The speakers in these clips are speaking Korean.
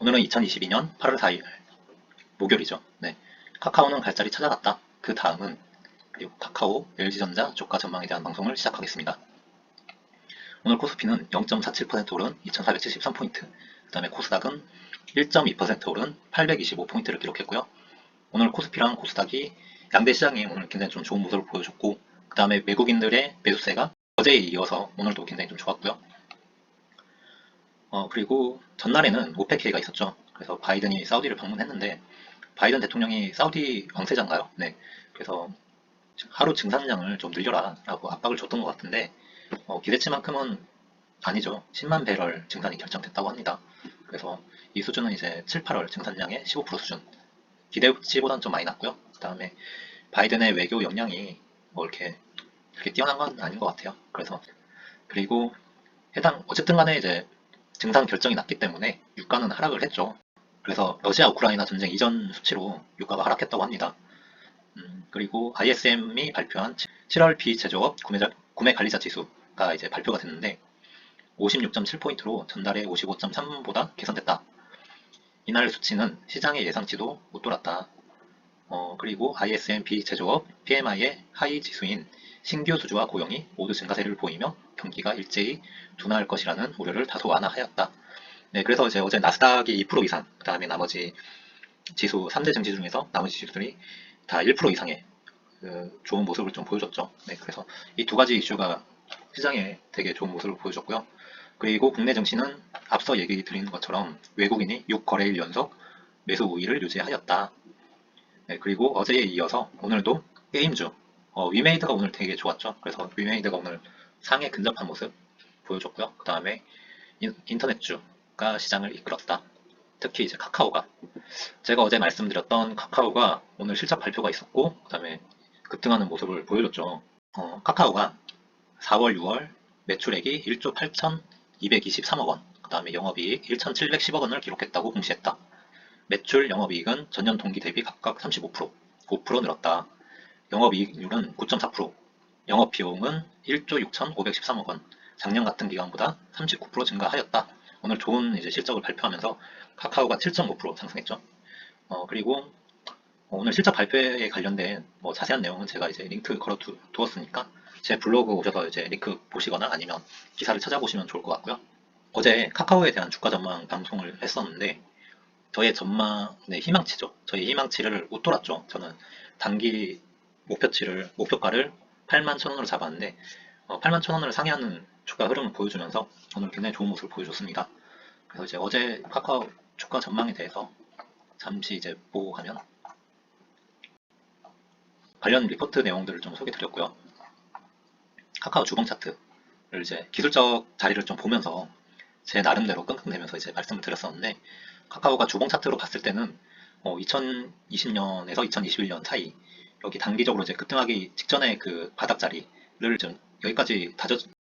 오늘은 2022년 8월 4일 목요일이죠. 네. 카카오는 갈 자리 찾아갔다. 그 다음은 그리고 카카오, LG전자 주가 전망에 대한 방송을 시작하겠습니다. 오늘 코스피는 0.47% 오른 2473포인트, 그 다음에 코스닥은 1.2% 오른 825포인트를 기록했고요. 오늘 코스피랑 코스닥이 양대 시장이 오늘 굉장히 좀 좋은 모습을 보여줬고, 그 다음에 외국인들의 매수세가 어제에 이어서 오늘도 굉장히 좀 좋았고요. 그리고 전날에는 오펙회의가 있었죠. 그래서 바이든이 사우디를 방문했는데 바이든 대통령이 사우디 왕세자인가요? 네. 그래서 하루 증산량을 좀 늘려라 라고 압박을 줬던 것 같은데 기대치만큼은 아니죠. 10만 배럴 증산이 결정됐다고 합니다. 그래서 이 수준은 이제 7, 8월 증산량의 15% 수준. 기대치보다는 좀 많이 낮고요. 그 다음에 바이든의 외교 역량이 뭐 이렇게 뛰어난 건 아닌 것 같아요. 그래서 그리고 어쨌든 간에 이제 증산 결정이 났기 때문에 유가는 하락을 했죠. 그래서 러시아 우크라이나 전쟁 이전 수치로 유가가 하락했다고 합니다. 그리고 ISM이 발표한 7월 비제조업 구매 관리자 지수가 이제 발표가 됐는데 56.7포인트로 전달의 55.3보다 개선됐다. 이날 수치는 시장의 예상치도 못 돌았다. 그리고 ISM 비제조업 PMI의 하위 지수인 신규 수주와 고용이 모두 증가세를 보이며 경기가 일제히 둔화할 것이라는 우려를 다소 완화하였다. 네, 그래서 이제 어제 나스닥이 2% 이상, 그 다음에 나머지 지수 3대 증시 중에서 나머지 지수들이 다 1% 이상의 좋은 모습을 좀 보여줬죠. 네, 그래서 이 두 가지 이슈가 시장에 되게 좋은 모습을 보여줬고요. 그리고 국내 증시는 앞서 얘기 드린 것처럼 외국인이 6거래일 연속 매수 우위를 유지하였다. 네, 그리고 어제에 이어서 오늘도 게임주 위메이드가 오늘 되게 좋았죠. 그래서 위메이드가 오늘 상에 근접한 모습 보여줬고요. 그 다음에 인터넷주가 시장을 이끌었다. 특히 이제 카카오가 제가 어제 말씀드렸던 카카오가 오늘 실적 발표가 있었고 그 다음에 급등하는 모습을 보여줬죠. 카카오가 4월, 6월 매출액이 1조 8,223억 원, 그 다음에 영업이익 1,710억 원을 기록했다고 공시했다. 매출, 영업이익은 전년 동기 대비 각각 35%, 5% 늘었다. 영업이익률은 9.4%, 영업비용은 1조 6,513억 원, 작년 같은 기간보다 39% 증가하였다. 오늘 좋은 이제 실적을 발표하면서 카카오가 7.5% 상승했죠. 그리고 오늘 실적 발표에 관련된 뭐 자세한 내용은 제가 이제 링크 걸어 두었으니까 제 블로그 오셔서 이제 링크 보시거나 아니면 기사를 찾아보시면 좋을 것 같고요. 어제 카카오에 대한 주가 전망 방송을 했었는데 저의 전망, 네, 희망치죠. 저희 희망치를 웃돌았죠. 저는 단기 목표가를 8만 1,000원으로 잡았는데 8만 1,000원을 상회하는 주가 흐름을 보여주면서 오늘 굉장히 좋은 모습을 보여줬습니다. 그래서 이제 어제 카카오 주가 전망에 대해서 잠시 이제 보고 가면 관련 리포트 내용들을 좀 소개 드렸고요. 카카오 주봉 차트를 이제 기술적 자리를 좀 보면서 제 나름대로 끙끙대면서 이제 말씀을 드렸었는데 카카오가 주봉 차트로 봤을 때는 2020년에서 2021년 사이 여기 단기적으로 이제 급등하기 직전의 그 바닥 자리를 좀 여기까지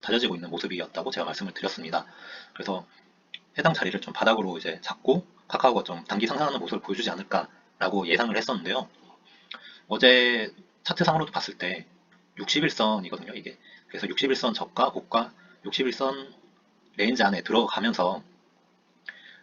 다져지고 있는 모습이었다고 제가 말씀을 드렸습니다. 그래서 해당 자리를 좀 바닥으로 이제 잡고 카카오가 좀 단기 상승하는 모습을 보여주지 않을까라고 예상을 했었는데요. 어제 차트상으로도 봤을 때 61선이거든요, 이게. 그래서 61선 저가, 고가, 61선 레인지 안에 들어가면서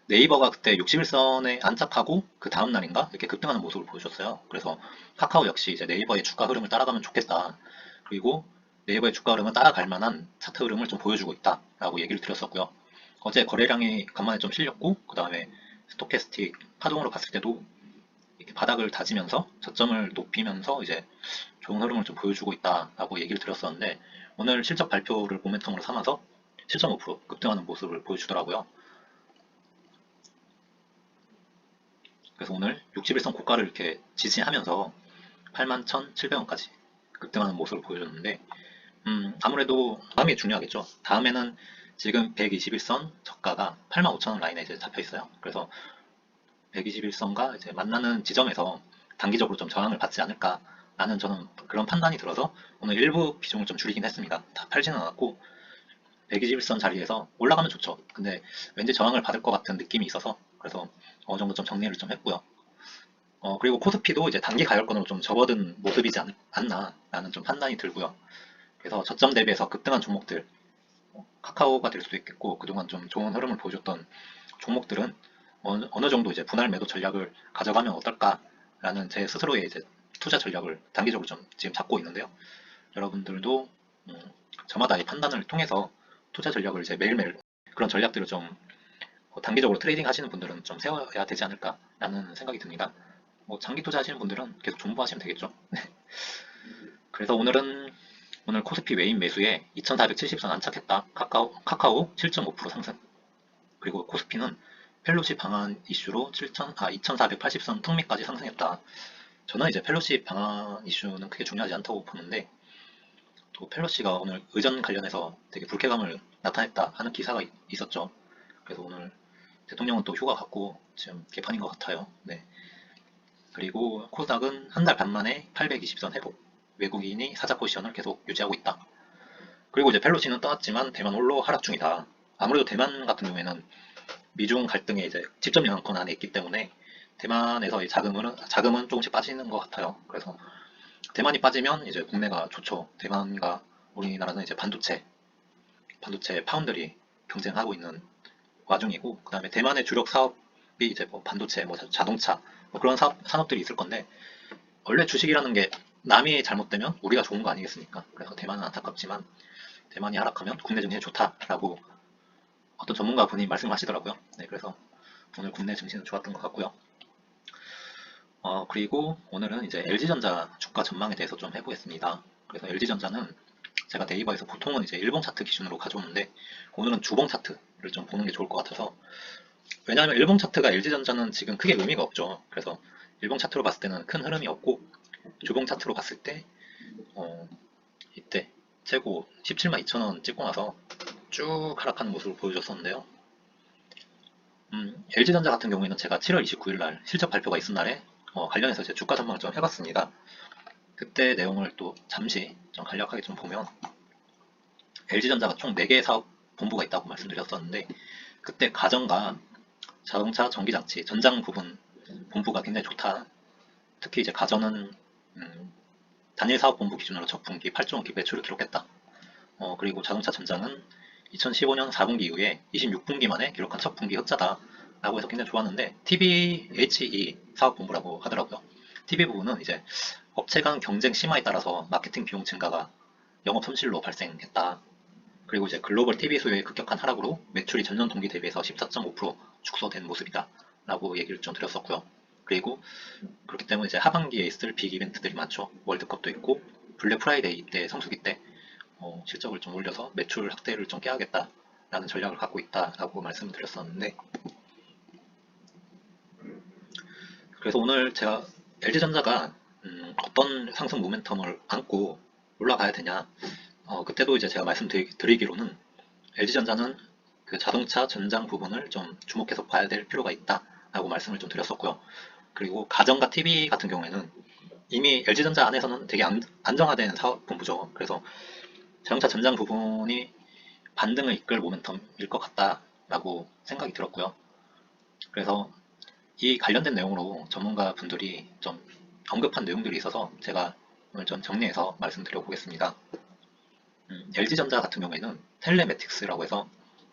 네이버가 그때 61선에 안착하고 그 다음 날인가 이렇게 급등하는 모습을 보여줬어요. 그래서 카카오 역시 이제 네이버의 주가 흐름을 따라가면 좋겠다. 그리고 네이버의 주가 흐름을 따라갈 만한 차트 흐름을 좀 보여주고 있다라고 얘기를 드렸었고요. 어제 거래량이 간만에 좀 실렸고 그 다음에 스토캐스틱 파동으로 봤을 때도 이렇게 바닥을 다지면서 저점을 높이면서 이제 좋은 흐름을 좀 보여주고 있다라고 얘기를 드렸었는데 오늘 실적 발표를 모멘텀으로 삼아서 7.5% 급등하는 모습을 보여주더라고요. 그래서 오늘 61선 고가를 이렇게 지지하면서 81,700원까지 급등하는 모습을 보여줬는데 아무래도 다음이 중요하겠죠. 다음에는 지금 121선 저가가 85,000원 라인에 이제 잡혀 있어요. 그래서 121선과 이제 만나는 지점에서 단기적으로 좀 저항을 받지 않을까라는 저는 그런 판단이 들어서 오늘 일부 비중을 좀 줄이긴 했습니다. 다 팔지는 않았고 121선 자리에서 올라가면 좋죠. 근데 왠지 저항을 받을 것 같은 느낌이 있어서 그래서 어느 정도 좀 정리를 좀 했고요. 그리고 코스피도 이제 단기 가격권으로 좀 접어든 모습이지 않나라는 좀 판단이 들고요. 그래서 저점 대비해서 급등한 종목들, 카카오가 될 수도 있겠고 그동안 좀 좋은 흐름을 보여줬던 종목들은 어느 정도 이제 분할 매도 전략을 가져가면 어떨까라는 제 스스로의 이제 투자 전략을 단기적으로 좀 지금 잡고 있는데요. 여러분들도 저마다의 판단을 통해서 투자 전략을 이제 매일매일 그런 전략들을 좀 단기적으로 트레이딩 하시는 분들은 좀 세워야 되지 않을까라는 생각이 듭니다. 뭐 장기 투자하시는 분들은 계속 존버하시면 되겠죠. 그래서 오늘 코스피 외인 매수에 2470선 안착했다. 카카오 7.5% 상승. 그리고 코스피는 펠로시 방한 이슈로 2480선 턱밑까지 상승했다. 저는 이제 펠로시 방한 이슈는 크게 중요하지 않다고 보는데 또 펠로시가 오늘 의전 관련해서 되게 불쾌감을 나타냈다 하는 기사가 있었죠. 그래서 오늘 대통령은 또 휴가 갖고 지금 개판인 것 같아요. 네. 그리고 코스닥은 한 달 반 만에 820선 회복. 외국인이 사자 포지션을 계속 유지하고 있다. 그리고 이제 펠로시는 떠났지만 대만 홀로 하락 중이다. 아무래도 대만 같은 경우에는 미중 갈등에 이제 직접 영향권 안에 있기 때문에 대만에서 자금은 조금씩 빠지는 것 같아요. 그래서 대만이 빠지면 이제 국내가 좋죠. 대만과 우리나라는 이제 반도체 파운드리 경쟁하고 있는 와중이고, 그 다음에 대만의 주력 사업이 이제 뭐 반도체, 뭐 자동차, 뭐 그런 산업들이 있을 건데, 원래 주식이라는 게 남이 잘못되면 우리가 좋은 거 아니겠습니까? 그래서 대만은 안타깝지만 대만이 하락하면 국내 증시에 좋다라고 어떤 전문가분이 말씀하시더라고요. 네, 그래서 오늘 국내 증시는 좋았던 것 같고요. 그리고 오늘은 이제 LG전자 주가 전망에 대해서 좀 해보겠습니다. 그래서 LG전자는 제가 네이버에서 보통은 이제 일봉 차트 기준으로 가져오는데 오늘은 주봉 차트를 좀 보는 게 좋을 것 같아서, 왜냐하면 일봉 차트가 LG전자는 지금 크게 의미가 없죠. 그래서 일봉 차트로 봤을 때는 큰 흐름이 없고 주봉 차트로 봤을 때 이때 최고 17만 2천원 찍고 나서 쭉 하락하는 모습을 보여줬었는데요. LG전자 같은 경우에는 제가 7월 29일 날 실적 발표가 있은 날에 관련해서 제 주가 전망을 좀 해봤습니다. 그때 내용을 또 잠시 좀 간략하게 좀 보면 LG전자가 총 4개의 사업 본부가 있다고 말씀드렸었는데, 그때 가전과 자동차 전기장치 전장 부분 본부가 굉장히 좋다. 특히 이제 가전은 단일 사업 본부 기준으로 첫 분기 8조 원기 매출을 기록했다. 그리고 자동차 전장은 2015년 4분기 이후에 26분기 만에 기록한 첫 분기 흑자다 라고 해서 굉장히 좋았는데, TBHE 사업본부라고 하더라고요. TB 부분은 이제 업체 간 경쟁 심화에 따라서 마케팅 비용 증가가 영업 손실로 발생했다. 그리고 이제 글로벌 TV 수요의 급격한 하락으로 매출이 전년 동기 대비해서 14.5% 축소된 모습이다 라고 얘기를 좀 드렸었고요. 그리고 그렇기 때문에 이제 하반기에 있을 빅 이벤트들이 많죠. 월드컵도 있고 블랙 프라이데이 때 성수기 때 실적을 좀 올려서 매출 확대를 좀 깨야겠다라는 전략을 갖고 있다라고 말씀을 드렸었는데, 그래서 오늘 제가 LG전자가 어떤 상승 모멘텀을 안고 올라가야 되냐, 그때도 이제 제가 말씀드리기로는 LG전자는 그 자동차 전장 부분을 좀 주목해서 봐야 될 필요가 있다라고 말씀을 좀 드렸었고요. 그리고 가전과 TV 같은 경우에는 이미 LG전자 안에서는 되게 안정화된 사업 본부죠. 그래서 자동차 전장 부분이 반등을 이끌 모멘텀일 것 같다라고 생각이 들었고요. 그래서 이 관련된 내용으로 전문가 분들이 좀 언급한 내용들이 있어서 제가 오늘 좀 정리해서 말씀드려 보겠습니다. LG전자 같은 경우에는 텔레매틱스라고 해서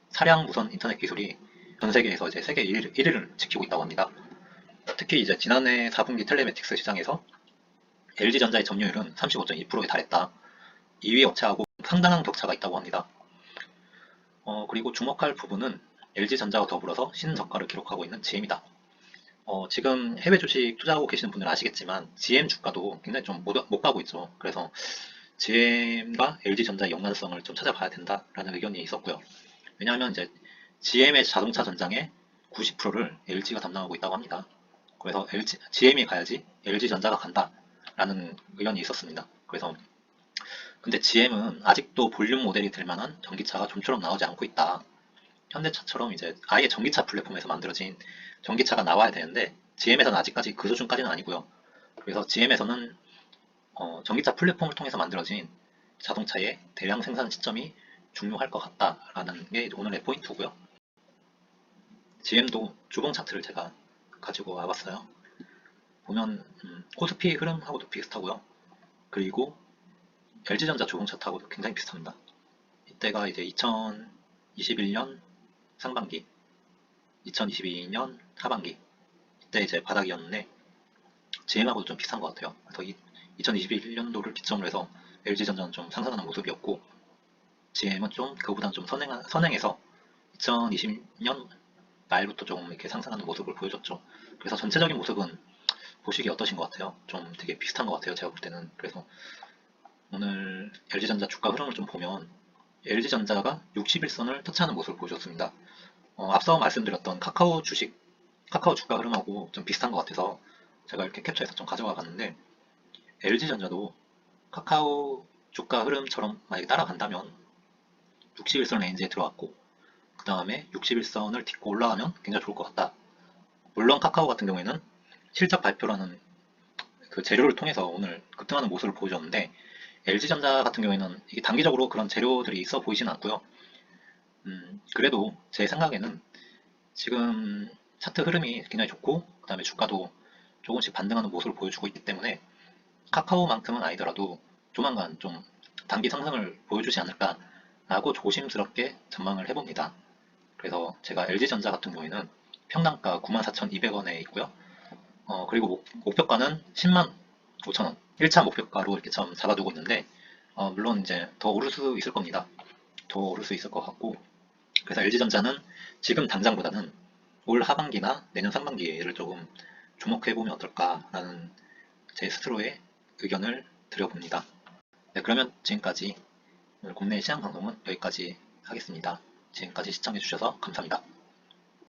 사량 무선 인터넷 기술이 전 세계에서 이제 세계 1위를 지키고 있다고 합니다. 특히 이제 지난해 4분기 텔레매틱스 시장에서 LG전자의 점유율은 35.2%에 달했다. 2위 업체하고 상당한 격차가 있다고 합니다. 그리고 주목할 부분은 LG전자와 더불어서 신저가를 기록하고 있는 GM이다. 지금 해외 주식 투자하고 계시는 분들은 아시겠지만 GM 주가도 굉장히 좀 못 가고 있죠. 그래서 GM과 LG전자의 연관성을 좀 찾아봐야 된다라는 의견이 있었고요. 왜냐하면 이제 GM의 자동차 전장의 90%를 LG가 담당하고 있다고 합니다. 그래서 GM이 가야지 LG전자가 간다라는 의견이 있었습니다. 그래서 근데 GM은 아직도 볼륨 모델이 될 만한 전기차가 좀처럼 나오지 않고 있다. 현대차처럼 이제 아예 전기차 플랫폼에서 만들어진 전기차가 나와야 되는데 GM에서는 아직까지 그 수준까지는 아니고요. 그래서 GM에서는 전기차 플랫폼을 통해서 만들어진 자동차의 대량 생산 시점이 중요할 것 같다라는 게 오늘의 포인트고요. GM도 주봉 차트를 제가 가지고 와봤어요. 보면 코스피 흐름하고도 비슷하고요. 그리고 LG전자 주봉 차트하고도 굉장히 비슷합니다. 이때가 이제 2021년 상반기 2022년 하반기 이때 이제 바닥이었는데 GM하고도 좀 비슷한 것 같아요. 그래서 2021년도를 기점으로 해서 LG전자는 좀 상승하는 모습이었고 GM은 좀 그거보다는 좀 선행해서 2020년 말부터 조금 이렇게 상승하는 모습을 보여줬죠. 그래서 전체적인 모습은 보시기 어떠신 것 같아요? 좀 되게 비슷한 것 같아요. 제가 볼 때는. 그래서 오늘 LG전자 주가 흐름을 좀 보면 LG전자가 60일선을 터치하는 모습을 보여줬습니다. 앞서 말씀드렸던 카카오 주가 흐름하고 좀 비슷한 것 같아서 제가 이렇게 캡처해서 좀 가져와 봤는데 LG전자도 카카오 주가 흐름처럼 만약에 따라간다면 61선 레인지에 들어왔고 그 다음에 61선을 딛고 올라가면 굉장히 좋을 것 같다. 물론 카카오 같은 경우에는 실적 발표라는 그 재료를 통해서 오늘 급등하는 모습을 보여줬는데 LG전자 같은 경우에는 이게 단기적으로 그런 재료들이 있어 보이지는 않고요. 그래도 제 생각에는 지금 차트 흐름이 굉장히 좋고 그 다음에 주가도 조금씩 반등하는 모습을 보여주고 있기 때문에 카카오만큼은 아니더라도 조만간 좀 단기 상승을 보여주지 않을까라고 조심스럽게 전망을 해봅니다. 그래서 제가 LG전자 같은 경우에는 평당가 94,200원에 있고요. 그리고 목표가는 10만 5천원 1차 목표가로 이렇게 좀 잡아두고 있는데 물론 이제 더 오를 수 있을 겁니다. 더 오를 수 있을 것 같고 그래서 LG전자는 지금 당장보다는 올 하반기나 내년 상반기를 조금 주목해보면 어떨까라는 제 스스로의 의견을 드려봅니다. 네, 그러면 지금까지 오늘 국내 시장 방송은 여기까지 하겠습니다. 지금까지 시청해주셔서 감사합니다.